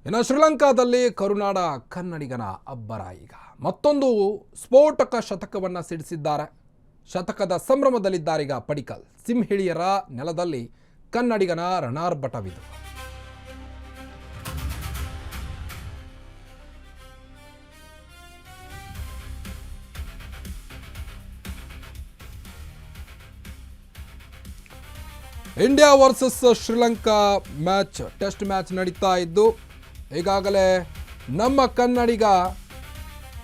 ಇನ್ನು ಶ್ರೀಲಂಕಾದಲ್ಲಿ ಕರುನಾಡ ಕನ್ನಡಿಗನ ಅಬ್ಬರ ಈಗ ಮತ್ತೊಂದು ಸ್ಫೋಟಕ ಶತಕವನ್ನು ಸಿಡಿಸಿದ್ದಾರೆ. ಶತಕದ ಸಂಭ್ರಮದಲ್ಲಿದ್ದಾರೀಗ ಪಡಿಕ್ಕಲ್. ಸಿಂಹಿಳಿಯರ ನೆಲದಲ್ಲಿ ಕನ್ನಡಿಗನ ರಣಾರ್ಭಟವಿದು. India versus Sri Lanka match, test match ನಡೀತಾ ಇದ್ದು ಈಗಾಗಲೇ ನಮ್ಮ ಕನ್ನಡಿಗ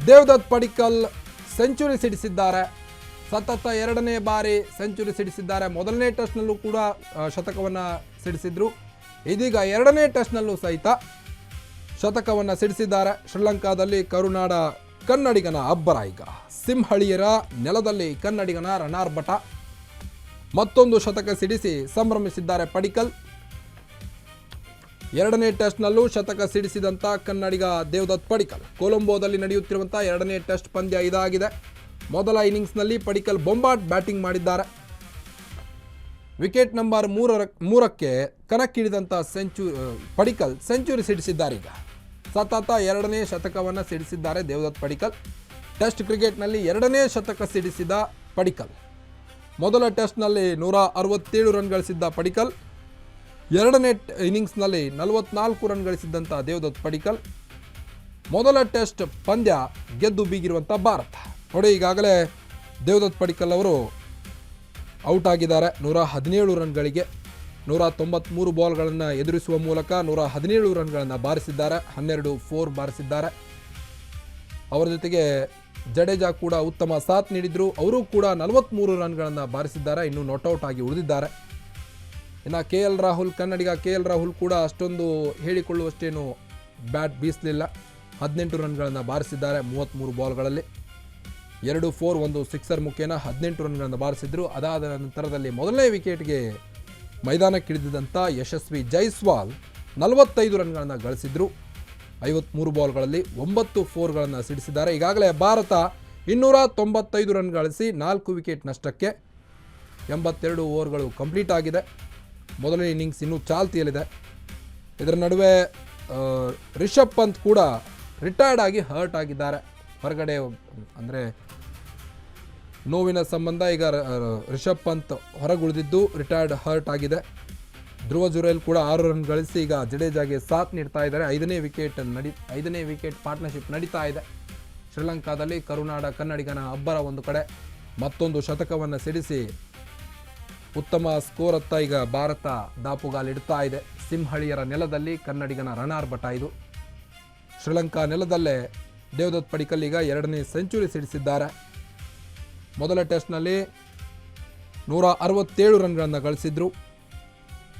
ದೇವದತ್ ಪಡಿಕ್ಕಲ್ ಸೆಂಚುರಿ ಸಿಡಿಸಿದ್ದಾರೆ. ಸತತ ಎರಡನೇ ಬಾರಿ ಸೆಂಚುರಿ ಸಿಡಿಸಿದ್ದಾರೆ. ಮೊದಲನೇ ಟೆಸ್ಟ್ನಲ್ಲೂ ಕೂಡ ಶತಕವನ್ನು ಸಿಡಿಸಿದ್ರು. ಇದೀಗ ಎರಡನೇ ಟೆಸ್ಟ್ನಲ್ಲೂ ಸಹಿತ ಶತಕವನ್ನು ಸಿಡಿಸಿದ್ದಾರೆ. ಶ್ರೀಲಂಕಾದಲ್ಲಿ ಕರುನಾಡ ಕನ್ನಡಿಗನ ಅಬ್ಬರ ಈಗ. ಸಿಂಹಳಿಯರ ನೆಲದಲ್ಲಿ ಕನ್ನಡಿಗನ ರಣಾರ್ಭಟ. ಮತ್ತೊಂದು ಶತಕ ಸಿಡಿಸಿ ಸಂಭ್ರಮಿಸಿದ್ದಾರೆ ಪಡಿಕ್ಕಲ್. ಎರಡನೇ ಟೆಸ್ಟ್ನಲ್ಲೂ ಶತಕ ಸಿಡಿಸಿದಂಥ ಕನ್ನಡಿಗ ದೇವದತ್ ಪಡಿಕ್ಕಲ್. ಕೊಲಂಬೋದಲ್ಲಿ ನಡೆಯುತ್ತಿರುವಂಥ ಎರಡನೇ ಟೆಸ್ಟ್ ಪಂದ್ಯ ಇದಾಗಿದೆ. ಮೊದಲ ಇನ್ನಿಂಗ್ಸ್ನಲ್ಲಿ ಪಡಿಕ್ಕಲ್ ಬೊಂಬಾಟ್ ಬ್ಯಾಟಿಂಗ್ ಮಾಡಿದ್ದಾರೆ. ವಿಕೆಟ್ ನಂಬರ್ 3ಕ್ಕೆ ಕಣಕ್ಕಿಳಿದಂಥ ಪಡಿಕ್ಕಲ್ ಸೆಂಚುರಿ ಸಿಡಿಸಿದ್ದಾರೆ. ಈಗ ಸತತ ಎರಡನೇ ಶತಕವನ್ನು ಸಿಡಿಸಿದ್ದಾರೆ ದೇವದತ್ ಪಡಿಕ್ಕಲ್. ಟೆಸ್ಟ್ ಕ್ರಿಕೆಟ್ನಲ್ಲಿ ಎರಡನೇ ಶತಕ ಸಿಡಿಸಿದ ಪಡಿಕ್ಕಲ್. ಮೊದಲ ಟೆಸ್ಟ್ನಲ್ಲಿ 167 ರನ್ ಗಳಿಸಿದ್ದ ಪಡಿಕ್ಕಲ್. ಎರಡನೇ ಇನ್ನಿಂಗ್ಸ್ನಲ್ಲಿ 44 ರನ್ ಗಳಿಸಿದ್ದಂಥ ದೇವದತ್ ಪಡಿಕ್ಕಲ್. ಮೊದಲ ಟೆಸ್ಟ್ ಪಂದ್ಯ ಗೆದ್ದು ಬೀಗಿರುವಂಥ ಭಾರತ ನೋಡಿ. ಈಗಾಗಲೇ ದೇವದತ್ ಪಡಿಕ್ಕಲ್ ಅವರು ಔಟ್ ಆಗಿದ್ದಾರೆ 117 ರನ್ಗಳಿಗೆ. 193 ಬಾಲ್ಗಳನ್ನು ಎದುರಿಸುವ ಮೂಲಕ 117 ರನ್ಗಳನ್ನು ಬಾರಿಸಿದ್ದಾರೆ. 12 4 ಬಾರಿಸಿದ್ದಾರೆ. ಅವರ ಜೊತೆಗೆ ಜಡೇಜಾ ಕೂಡ ಉತ್ತಮ ಸಾಥ್ ನೀಡಿದ್ರು. ಅವರು ಕೂಡ 43 ರನ್ಗಳನ್ನು ಬಾರಿಸಿದ್ದಾರೆ. ಇನ್ನು ನಾಟ್ಔಟ್ ಆಗಿ ಉಳಿದಿದ್ದಾರೆ. ಇನ್ನು KL ರಾಹುಲ್, ಕನ್ನಡಿಗ KL ರಾಹುಲ್ ಕೂಡ ಅಷ್ಟೊಂದು ಹೇಳಿಕೊಳ್ಳುವಷ್ಟೇನು ಬ್ಯಾಟ್ ಬೀಸಲಿಲ್ಲ. 18 ರನ್ಗಳನ್ನು ಬಾರಿಸಿದ್ದಾರೆ 33 ಬಾಲ್ಗಳಲ್ಲಿ. 2 4 1 ಸಿಕ್ಸರ್ ಮುಖೇನ 18 ರನ್ಗಳನ್ನು ಬಾರಿಸಿದ್ರು. ಅದಾದ ನಂತರದಲ್ಲಿ ಮೊದಲನೇ ವಿಕೆಟ್ಗೆ ಮೈದಾನಕ್ಕಿಳಿದಿದ್ದಂಥ ಯಶಸ್ವಿ ಜೈಸ್ವಾಲ್ 45 ರನ್ಗಳನ್ನು ಗಳಿಸಿದ್ರು. 53 ಬಾಲ್ಗಳಲ್ಲಿ 9 4ಗಳನ್ನು ಸಿಡಿಸಿದ್ದಾರೆ. ಈಗಾಗಲೇ ಭಾರತ 295 ರನ್ ಗಳಿಸಿ 4 ವಿಕೆಟ್ ನಷ್ಟಕ್ಕೆ 82 ಓವರ್ಗಳು ಕಂಪ್ಲೀಟ್ ಆಗಿದೆ. ಮೊದಲನೇ ಇನ್ನಿಂಗ್ಸ್ ಇನ್ನೂ ಚಾಲ್ತಿಯಲ್ಲಿದೆ. ಇದರ ನಡುವೆ ರಿಷಬ್ ಪಂತ್ ಕೂಡ ರಿಟೈರ್ಡ್ ಆಗಿ ಹರ್ಟ್ ಆಗಿದ್ದಾರೆ. ಹೊರಗಡೆ ಅಂದರೆ ನೋವಿನ ಸಂಬಂಧ ಈಗ ರಿಷಬ್ ಪಂತ್ ಹೊರಗುಳಿದಿದ್ದು ರಿಟೈರ್ಡ್ ಹರ್ಟ್ ಆಗಿದೆ. ಧ್ರುವ ಜುರೇಲ್ ಕೂಡ 6 ರನ್ ಗಳಿಸಿ ಈಗ ಜಡೇಜಾಗೆ ಸಾಥ್ ನೀಡ್ತಾ ಇದ್ದಾರೆ. 5ನೇ ವಿಕೆಟ್ ಪಾರ್ಟ್ನರ್ಶಿಪ್ ನಡೀತಾ ಇದೆ. ಶ್ರೀಲಂಕಾದಲ್ಲಿ ಕರುನಾಡ ಕನ್ನಡಿಗನ ಅಬ್ಬರ ಒಂದು ಕಡೆ. ಮತ್ತೊಂದು ಶತಕವನ್ನು ಸಿಡಿಸಿ ಉತ್ತಮ ಸ್ಕೋರ್ ಅತ್ತ ಈಗ ಭಾರತ ದಾಪುಗಾಲಿಡ್ತಾ ಇದೆ. ಸಿಂಹಳಿಯರ ನೆಲದಲ್ಲಿ ಕನ್ನಡಿಗನ ರಣಾರ್ಭಟ ಇದು. ಶ್ರೀಲಂಕಾ ನೆಲದಲ್ಲೇ ದೇವದತ್ ಪಡಿಕ್ಕಲ್ ಈಗ ಎರಡನೇ ಸೆಂಚುರಿ ಸಿಡಿಸಿದ್ದಾರೆ. ಮೊದಲ ಟೆಸ್ಟ್ನಲ್ಲಿ 167 ರನ್ಗಳನ್ನು ಗಳಿಸಿದ್ರು.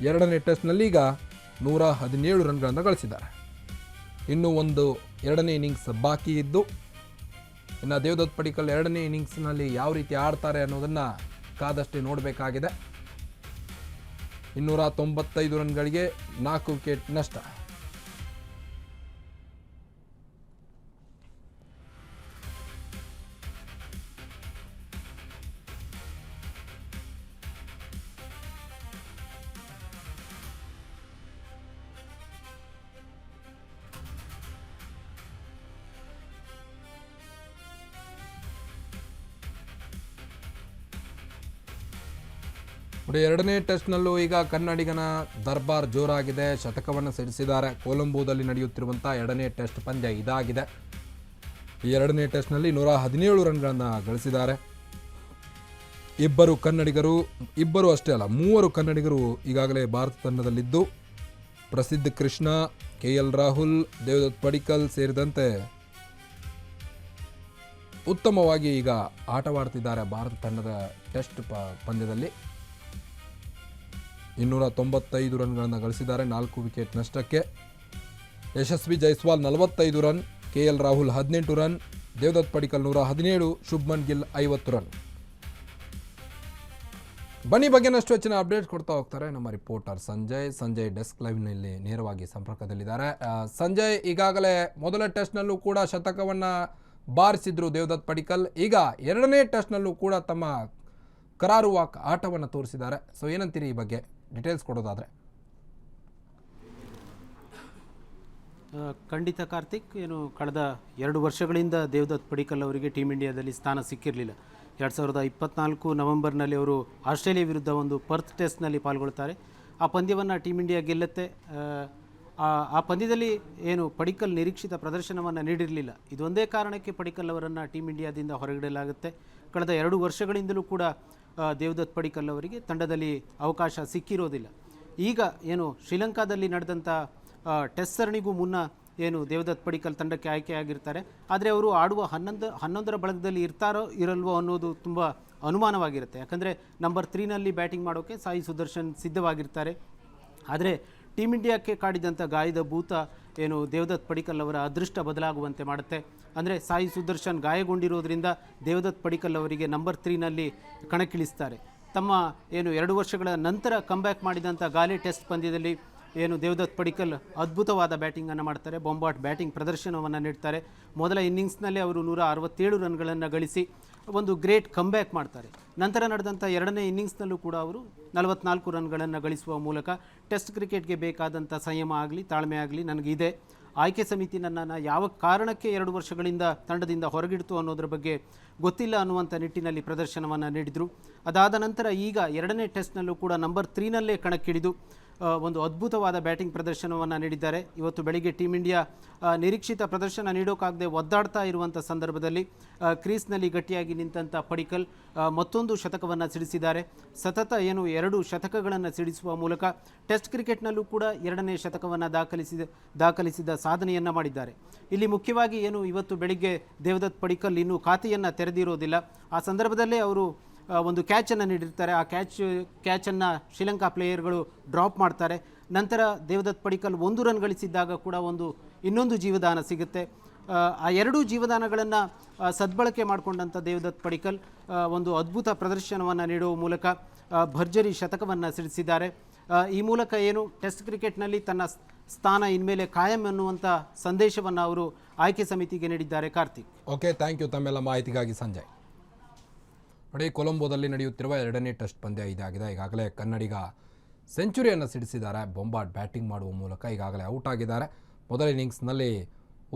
ಎರಡನೇ ಟೆಸ್ಟ್ನಲ್ಲಿ ಈಗ 117 ರನ್ಗಳನ್ನು ಗಳಿಸಿದ್ದಾರೆ. ಇನ್ನೂ ಒಂದು ಎರಡನೇ ಇನ್ನಿಂಗ್ಸ್ ಬಾಕಿ ಇದ್ದು, ಇನ್ನು ದೇವದತ್ ಪಡಿಕ್ಕಲ್ ಎರಡನೇ ಇನ್ನಿಂಗ್ಸ್ನಲ್ಲಿ ಯಾವ ರೀತಿ ಆಡ್ತಾರೆ ಅನ್ನೋದನ್ನು ಕಾದಷ್ಟೇ ನೋಡಬೇಕಾಗಿದೆ. 295 ರನ್ಗಳಿಗೆ 4 ವಿಕೆಟ್ ನಷ್ಟ. ಎರಡನೇ ಟೆಸ್ಟ್ನಲ್ಲೂ ಈಗ ಕನ್ನಡಿಗನ ದರ್ಬಾರ್ ಜೋರಾಗಿದೆ. ಶತಕವನ್ನು ಸಿಡಿಸಿದ್ದಾರೆ. ಕೊಲಂಬೋದಲ್ಲಿ ನಡೆಯುತ್ತಿರುವಂಥ ಎರಡನೇ ಟೆಸ್ಟ್ ಪಂದ್ಯ ಇದಾಗಿದೆ. ಈ ಎರಡನೇ ಟೆಸ್ಟ್ನಲ್ಲಿ 117 ರನ್ಗಳನ್ನು ಗಳಿಸಿದ್ದಾರೆ. ಇಬ್ಬರು ಅಷ್ಟೇ ಅಲ್ಲ, 3 ಕನ್ನಡಿಗರು ಈಗಾಗಲೇ ಭಾರತ ತಂಡದಲ್ಲಿದ್ದು, ಪ್ರಸಿದ್ಧ ಕೃಷ್ಣ, KL ರಾಹುಲ್, ದೇವದತ್ ಪಡಿಕ್ಕಲ್ ಸೇರಿದಂತೆ ಉತ್ತಮವಾಗಿ ಈಗ ಆಟವಾಡ್ತಿದ್ದಾರೆ ಭಾರತ ತಂಡದ ಟೆಸ್ಟ್ ಪಂದ್ಯದಲ್ಲಿ. 295 ರನ್ಗಳನ್ನು ಗಳಿಸಿದ್ದಾರೆ 4 ವಿಕೆಟ್ ನಷ್ಟಕ್ಕೆ. Yashasvi Jaiswal 45 run, KL Rahul 18 run, Devdutt Padikkal 117, Shubman Gill 50 run. ಬನ್ನಿ ಬಗ್ಗೆನಷ್ಟು ಹೆಚ್ಚಿನ ಅಪ್ಡೇಟ್ ಕೊಡ್ತಾ ಹೋಗ್ತಾರೆ ನಮ್ಮ ರಿಪೋರ್ಟರ್ ಸಂಜಯ್ ಡೆಸ್ಕ್ ಲೈವ್ನಲ್ಲಿ ನೇರವಾಗಿ ಸಂಪರ್ಕದಲ್ಲಿದ್ದಾರೆ. ಸಂಜಯ್, ಈಗಾಗಲೇ ಮೊದಲ ಟೆಸ್ಟ್ನಲ್ಲೂ ಕೂಡ ಶತಕವನ್ನು ಬಾರಿಸಿದ್ರು ದೇವದತ್ ಪಡಿಕ್ಕಲ್. ಈಗ ಎರಡನೇ ಟೆಸ್ಟ್ನಲ್ಲೂ ಕೂಡ ತಮ್ಮ ಕರಾರುವಾಕ್ ಆಟವನ್ನು ತೋರಿಸಿದ್ದಾರೆ. ಸೊ ಏನಂತೀರಿ ಈ ಬಗ್ಗೆ, ಡೀಟೇಲ್ಸ್ ಕೊಡೋದಾದರೆ? ಖಂಡಿತ ಕಾರ್ತಿಕ್. ಏನು ಕಳೆದ 2 ವರ್ಷಗಳಿಂದ ದೇವದತ್ ಪಡಿಕ್ಕಲ್ ಅವರಿಗೆ ಟೀಮ್ ಇಂಡಿಯಾದಲ್ಲಿ ಸ್ಥಾನ ಸಿಕ್ಕಿರಲಿಲ್ಲ. 2024 ನವೆಂಬರ್ನಲ್ಲಿ ಅವರು ಆಸ್ಟ್ರೇಲಿಯಾ ವಿರುದ್ಧ ಒಂದು ಪರ್ತ್ ಟೆಸ್ಟ್ನಲ್ಲಿ ಪಾಲ್ಗೊಳ್ತಾರೆ. ಆ ಪಂದ್ಯವನ್ನು ಟೀಮ್ ಇಂಡಿಯಾ ಗೆಲ್ಲುತ್ತೆ. ಆ ಪಂದ್ಯದಲ್ಲಿ ಏನು ಪಡಿಕ್ಕಲ್ ನಿರೀಕ್ಷಿತ ಪ್ರದರ್ಶನವನ್ನು ನೀಡಿರಲಿಲ್ಲ. ಇದೊಂದೇ ಕಾರಣಕ್ಕೆ ಪಡಿಕ್ಕಲ್ ಅವರನ್ನು ಟೀಮ್ ಇಂಡಿಯಾದಿಂದ ಹೊರಗಿಡಲಾಗುತ್ತೆ. ಕಳೆದ 2 ವರ್ಷಗಳಿಂದಲೂ ಕೂಡ ದೇವದತ್ ಪಡಿಕ್ಕಲ್ ಅವರಿಗೆ ತಂಡದಲ್ಲಿ ಅವಕಾಶ ಸಿಕ್ಕಿರೋದಿಲ್ಲ. ಈಗ ಏನು ಶ್ರೀಲಂಕಾದಲ್ಲಿ ನಡೆದಂಥ ಟೆಸ್ಟ್ ಸರಣಿಗೂ ಮುನ್ನ ಏನು ದೇವದತ್ ಪಡಿಕ್ಕಲ್ ತಂಡಕ್ಕೆ ಆಯ್ಕೆಯಾಗಿರ್ತಾರೆ. ಆದರೆ ಅವರು ಆಡುವ 11ರ ಬಳಗದಲ್ಲಿ ಇರ್ತಾರೋ ಇರಲ್ವೋ ಅನ್ನೋದು ತುಂಬ ಅನುಮಾನವಾಗಿರುತ್ತೆ. ಯಾಕಂದರೆ ನಂಬರ್ 3ನಲ್ಲಿ ಬ್ಯಾಟಿಂಗ್ ಮಾಡೋಕ್ಕೆ ಸಾಯಿ ಸುದರ್ಶನ್ ಸಿದ್ಧವಾಗಿರ್ತಾರೆ. ಆದರೆ ಟೀಮ್ ಇಂಡಿಯಾಕ್ಕೆ ಕಾಡಿದಂಥ ಗಾಯದ ಭೂತ ಏನು ದೇವದತ್ ಪಡಿಕ್ಕಲ್ ಅವರ ಅದೃಷ್ಟ ಬದಲಾಗುವಂತೆ ಮಾಡುತ್ತೆ. ಅಂದರೆ ಸಾಯಿ ಸುದರ್ಶನ್ ಗಾಯಗೊಂಡಿರೋದ್ರಿಂದ ದೇವದತ್ ಪಡಿಕ್ಕಲ್ ಅವರಿಗೆ ನಂಬರ್ 3ನಲ್ಲಿ ಕಣಕ್ಕಿಳಿಸ್ತಾರೆ. ತಮ್ಮ ಏನು 2 ವರ್ಷಗಳ ನಂತರ ಕಮ್ಬ್ಯಾಕ್ ಮಾಡಿದಂಥ ಗಾಲೆ ಟೆಸ್ಟ್ ಪಂದ್ಯದಲ್ಲಿ ಏನು ದೇವದತ್ ಪಡಿಕ್ಕಲ್ ಅದ್ಭುತವಾದ ಬ್ಯಾಟಿಂಗನ್ನು ಮಾಡ್ತಾರೆ. ಬೊಂಬಾಟ್ ಬ್ಯಾಟಿಂಗ್ ಪ್ರದರ್ಶನವನ್ನು ನೀಡ್ತಾರೆ. ಮೊದಲ ಇನ್ನಿಂಗ್ಸ್ನಲ್ಲೇ ಅವರು 167 ರನ್ಗಳನ್ನು ಗಳಿಸಿ ಒಂದು ಗ್ರೇಟ್ ಕಮ್ಬ್ಯಾಕ್ ಮಾಡ್ತಾರೆ. ನಂತರ ನಡೆದಂಥ 2ನೇ ಇನ್ನಿಂಗ್ಸ್ನಲ್ಲೂ ಕೂಡ ಅವರು 44 ರನ್ಗಳನ್ನು ಗಳಿಸುವ ಮೂಲಕ ಟೆಸ್ಟ್ ಕ್ರಿಕೆಟ್ಗೆ ಬೇಕಾದಂಥ ಸಂಯಮ ಆಗಲಿ ತಾಳ್ಮೆ ಆಗಲಿ ನನಗಿದೆ, ಆಯ್ಕೆ ಸಮಿತಿ ನನ್ನನ್ನು ಯಾವ ಕಾರಣಕ್ಕೆ 2 ವರ್ಷಗಳಿಂದ ತಂಡದಿಂದ ಹೊರಗಿಡ್ತು ಅನ್ನೋದ್ರ ಬಗ್ಗೆ ಗೊತ್ತಿಲ್ಲ ಅನ್ನುವಂಥ ನಿಟ್ಟಿನಲ್ಲಿ ಪ್ರದರ್ಶನವನ್ನು ನೀಡಿದರು. ಅದಾದ ನಂತರ ಈಗ 2ನೇ ಟೆಸ್ಟ್ನಲ್ಲೂ ಕೂಡ ನಂಬರ್ 3ನಲ್ಲೇ ಕಣಕ್ಕಿಳಿದು ಒಂದು ಅದ್ಭುತವಾದ ಬ್ಯಾಟಿಂಗ್ ಪ್ರದರ್ಶನವನ್ನು ನೀಡಿದ್ದಾರೆ. ಇವತ್ತು ಬೆಳಿಗ್ಗೆ ಟೀಮ್ ಇಂಡಿಯಾ ನಿರೀಕ್ಷಿತ ಪ್ರದರ್ಶನ ನೀಡೋಕ್ಕಾಗದೆ ಒದ್ದಾಡ್ತಾ ಇರುವಂಥ ಸಂದರ್ಭದಲ್ಲಿ ಕ್ರೀಸ್ನಲ್ಲಿ ಗಟ್ಟಿಯಾಗಿ ನಿಂತಹ ಪಡಿಕ್ಕಲ್ ಮತ್ತೊಂದು ಶತಕವನ್ನು ಸಿಡಿಸಿದ್ದಾರೆ. ಸತತ ಏನು 2 ಶತಕಗಳನ್ನು ಸಿಡಿಸುವ ಮೂಲಕ ಟೆಸ್ಟ್ ಕ್ರಿಕೆಟ್ನಲ್ಲೂ ಕೂಡ 2ನೇ ಶತಕವನ್ನು ದಾಖಲಿಸಿದ ಸಾಧನೆಯನ್ನು ಮಾಡಿದ್ದಾರೆ. ಇಲ್ಲಿ ಮುಖ್ಯವಾಗಿ ಏನು ಇವತ್ತು ಬೆಳಿಗ್ಗೆ ದೇವದತ್ ಪಡಿಕ್ಕಲ್ ಇನ್ನೂ ಖಾತೆಯನ್ನು ತೆರೆದಿರೋದಿಲ್ಲ. ಆ ಸಂದರ್ಭದಲ್ಲೇ ಅವರು ಒಂದು ಕ್ಯಾಚನ್ನು ನೀಡಿರ್ತಾರೆ. ಆ ಕ್ಯಾಚನ್ನು ಶ್ರೀಲಂಕಾ ಪ್ಲೇಯರ್ಗಳು ಡ್ರಾಪ್ ಮಾಡ್ತಾರೆ. ನಂತರ ದೇವದತ್ ಪಡಿಕ್ಕಲ್ 1 ರನ್ ಗಳಿಸಿದ್ದಾಗ ಕೂಡ ಇನ್ನೊಂದು ಜೀವದಾನ ಸಿಗುತ್ತೆ. ಆ 2 ಜೀವದಾನಗಳನ್ನು ಸದ್ಬಳಕೆ ಮಾಡಿಕೊಂಡಂಥ ದೇವದತ್ ಪಡಿಕ್ಕಲ್ ಒಂದು ಅದ್ಭುತ ಪ್ರದರ್ಶನವನ್ನು ನೀಡುವ ಮೂಲಕ ಭರ್ಜರಿ ಶತಕವನ್ನು ಸಿಡಿಸಿದ್ದಾರೆ. ಈ ಮೂಲಕ ಏನು ಟೆಸ್ಟ್ ಕ್ರಿಕೆಟ್ನಲ್ಲಿ ತನ್ನ ಸ್ಥಾನ ಇನ್ಮೇಲೆ ಕಾಯಂ ಅನ್ನುವಂಥ ಸಂದೇಶವನ್ನು ಅವರು ಆಯ್ಕೆ ಸಮಿತಿಗೆ ನೀಡಿದ್ದಾರೆ. ಕಾರ್ತಿಕ್. ಓಕೆ, ಥ್ಯಾಂಕ್ ಯು ತಮ್ಮೆಲ್ಲ ಮಾಹಿತಿಗಾಗಿ ಸಂಜಯ್. ನೋಡಿ, ಕೊಲಂಬೋದಲ್ಲಿ ನಡೆಯುತ್ತಿರುವ 2ನೇ ಟೆಸ್ಟ್ ಪಂದ್ಯ ಇದಾಗಿದೆ. ಈಗಾಗಲೇ ಕನ್ನಡಿಗ ಸೆಂಚುರಿಯನ್ನು ಸಿಡಿಸಿದ್ದಾರೆ. ಬೊಂಬಾಟ್ ಬ್ಯಾಟಿಂಗ್ ಮಾಡುವ ಮೂಲಕ ಈಗಾಗಲೇ ಔಟ್ ಆಗಿದ್ದಾರೆ. ಮೊದಲ ಇನ್ನಿಂಗ್ಸ್ನಲ್ಲಿ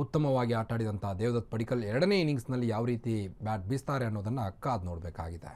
ಉತ್ತಮವಾಗಿ ಆಟಾಡಿದಂಥ ದೇವದತ್ ಪಡಿಕ್ಕಲ್ 2ನೇ ಇನ್ನಿಂಗ್ಸ್ನಲ್ಲಿ ಯಾವ ರೀತಿ ಬ್ಯಾಟ್ ಬೀಸ್ತಾರೆ ಅನ್ನೋದನ್ನು ಕಾದು ನೋಡಬೇಕಾಗಿದೆ.